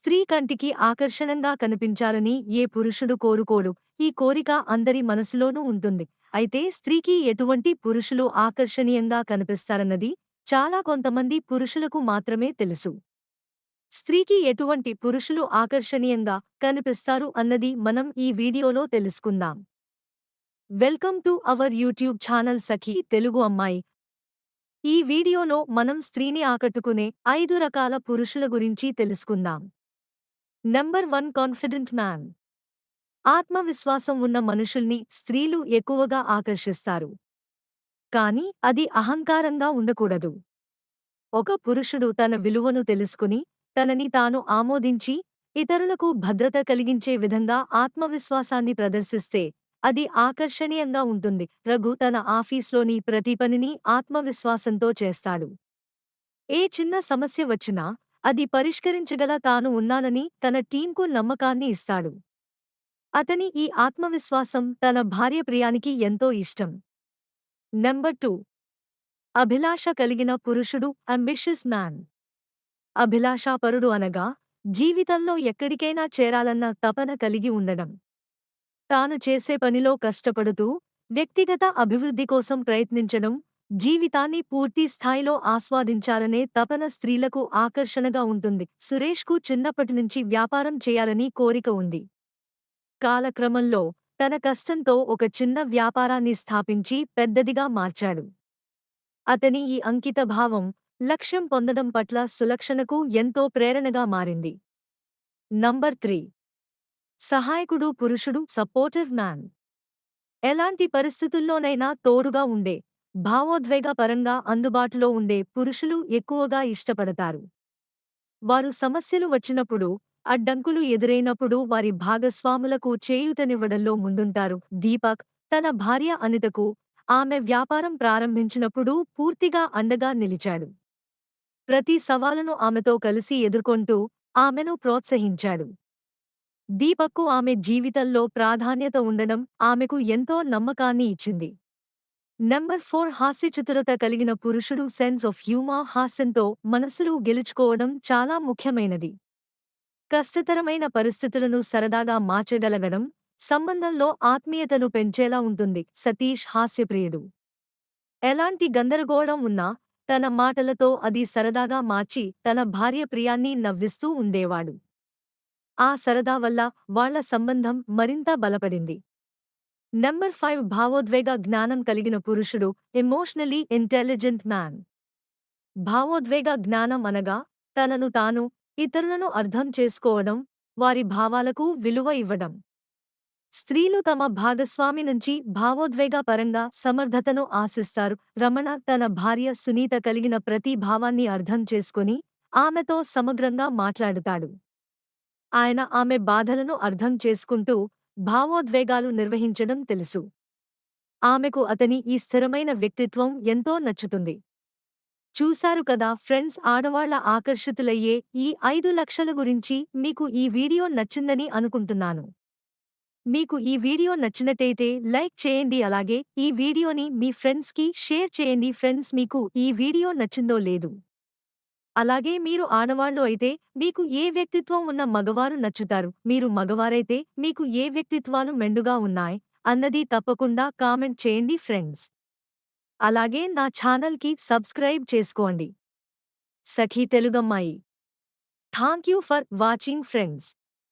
స్త్రీ కంటికి ఆకర్షణంగా కనిపించాలని ఏ పురుషుడు కోరుకోడు. ఈ కోరిక అందరి మనసులోనూ ఉంటుంది. అయితే స్త్రీకి ఎటువంటి పురుషులు ఆకర్షణీయంగా కనిపిస్తారన్నది చాలా కొంతమంది పురుషులకు మాత్రమే తెలుసు. స్త్రీకి ఎటువంటి పురుషులు ఆకర్షణీయంగా కనిపిస్తారు అన్నది మనం ఈ వీడియోలో తెలుసుకుందాం. Welcome to our YouTube channel Sakhi Telugu Ammayi. ఈ వీడియోలో మనం స్త్రీని ఆకట్టుకునే 5 రకాల పురుషుల గురించి తెలుసుకుందాం. Number 1, confident man. ఆత్మవిశ్వాసం ఉన్న మనుషుల్ని స్త్రీలు ఎక్కువగా ఆకర్షిస్తారు. కానీ అది అహంకారంగా ఉండకూడదు. ఒక పురుషుడు తన విలువను తెలుసుకుని, తనని తాను ఆమోదించి, ఇతరులకు భద్రత కలిగించే విధంగా ఆత్మవిశ్వాసాన్ని ప్రదర్శిస్తే అది ఆకర్షణీయంగా ఉంటుంది. రఘు తన ఆఫీస్లోని ప్రతి పనిని ఆత్మవిశ్వాసంతో చేస్తాడు. ఏ చిన్న సమస్య వచ్చినా అది పరిష్కరించగల తాను ఉన్నానని తన టీంకు నమ్మకాన్ని ఇస్తాడు. అతని ఈ ఆత్మవిశ్వాసం తన భార్య ప్రియానికి ఎంతో ఇష్టం. నంబర్ 2, అభిలాష కలిగిన పురుషుడు, అంబిషియస్ మ్యాన్. అభిలాషాపరుడు అనగా జీవితంలో ఎక్కడికైనా చేరాలన్న తపన కలిగి ఉండడం. తాను చేసే పనిలో కష్టపడుతూ వ్యక్తిగత అభివృద్ధి కోసం ప్రయత్నించడం, జీవితాన్ని పూర్తి స్థాయిలో ఆస్వాదించాలనే తపన స్త్రీలకు ఆకర్షణగా ఉంటుంది. సురేష్కు చిన్నప్పటినుంచి వ్యాపారం చేయాలని కోరిక ఉంది. కాలక్రమంలో తన కష్టంతో ఒక చిన్న వ్యాపారాన్ని స్థాపించి పెద్దదిగా మార్చాడు. అతని ఈ అంకితభావం లక్ష్యం పొందడం పట్ల సులక్షణకు ఎంతో ప్రేరణగా మారింది. నంబర్ 3, సహాయకుడు పురుషుడు, సపోర్టివ్ మ్యాన్. ఎలాంటి పరిస్థితుల్లోనైనా తోడుగా ఉండే, భావోద్వేగపరంగా అందుబాటులో ఉండే పురుషులు ఎక్కువగా ఇష్టపడతారు. వారు సమస్యలు వచ్చినప్పుడు, అడ్డంకులు ఎదురైనప్పుడు వారి భాగస్వాములకు చేయూతనివ్వడంలో ముందుంటారు. దీపక్ తన భార్య అనితకు ఆమె వ్యాపారం ప్రారంభించినప్పుడు పూర్తిగా అండగా నిలిచాడు. ప్రతి సవాలును ఆమెతో కలిసి ఎదుర్కొంటూ ఆమెను ప్రోత్సహించాడు. దీపక్కు ఆమె జీవితంలో ప్రాధాన్యత ఉండడం ఆమెకు ఎంతో నమ్మకాన్ని ఇచ్చింది. నంబర్ 4, హాస్యచతురత కలిగిన పురుషుడు, సెన్స్ ఆఫ్ హ్యూమర్. హాస్యంతో మనసులు గెలుచుకోవడం చాలా ముఖ్యమైనది. కష్టతరమైన పరిస్థితులను సరదాగా మార్చగలగడం సంబంధంలో ఆత్మీయతను పెంచేలా ఉంటుంది. సతీష్ హాస్యప్రియుడు. ఎలాంటి గందరగోళం ఉన్నా తన మాటలతో అది సరదాగా మార్చి తన భార్య ప్రియాన్ని నవ్విస్తూ ఉండేవాడు. ఆ సరదా వల్ల వాళ్ల సంబంధం మరింత బలపడింది. నంబర్ 5, భావోద్వేగ జ్ఞానం కలిగిన పురుషుడు, ఎమోషనలీ ఇంటెలిజెంట్ మ్యాన్. భావోద్వేగ జ్ఞానం అనగా తనను తాను, ఇతరులను అర్థం చేసుకోవడం, వారి భావాలకు విలువ ఇవ్వడం. స్త్రీలు తమ భాగస్వామి నుంచి భావోద్వేగపరంగా సమర్థతను ఆశిస్తారు. రమణ తన భార్య సునీత కలిగిన ప్రతి భావాన్ని అర్థం చేసుకొని ఆమెతో సమగ్రంగా మాట్లాడుతాడు. ఆయన ఆమె బాధలను అర్థం చేసుకుంటూ భావోద్వేగాలు నిర్వహించడం తెలుసు. ఆమెకు అతని ఈ స్థిరమైన వ్యక్తిత్వం ఎంతో నచ్చుతుంది. చూశారు కదా ఫ్రెండ్స్, ఆడవాళ్ల ఆకర్షితులయ్యే ఈ 5 లక్షల గురించి. మీకు ఈ వీడియో నచ్చిందని అనుకుంటున్నాను. మీకు ఈ వీడియో నచ్చినట్టయితే లైక్ చేయండి. అలాగే ఈ వీడియోని మీ ఫ్రెండ్స్కి షేర్ చేయండి. ఫ్రెండ్స్, మీకు ఈ వీడియో నచ్చిందో లేదు, అలాగే మీరు ఆడవాళ్లు అయితే మీకు ఏ వ్యక్తిత్వం ఉన్న మగవారు నచ్చుతారు, మీరు మగవారైతే మీకు ఏ వ్యక్తిత్వాలు మెండుగా ఉన్నాయి అన్నది తప్పకుండా కామెంట్ చేయండి ఫ్రెండ్స్. అలాగే నా ఛానల్కి సబ్స్క్రైబ్ చేసుకోండి. Sakhi Telugammayi. Thank you for watching friends.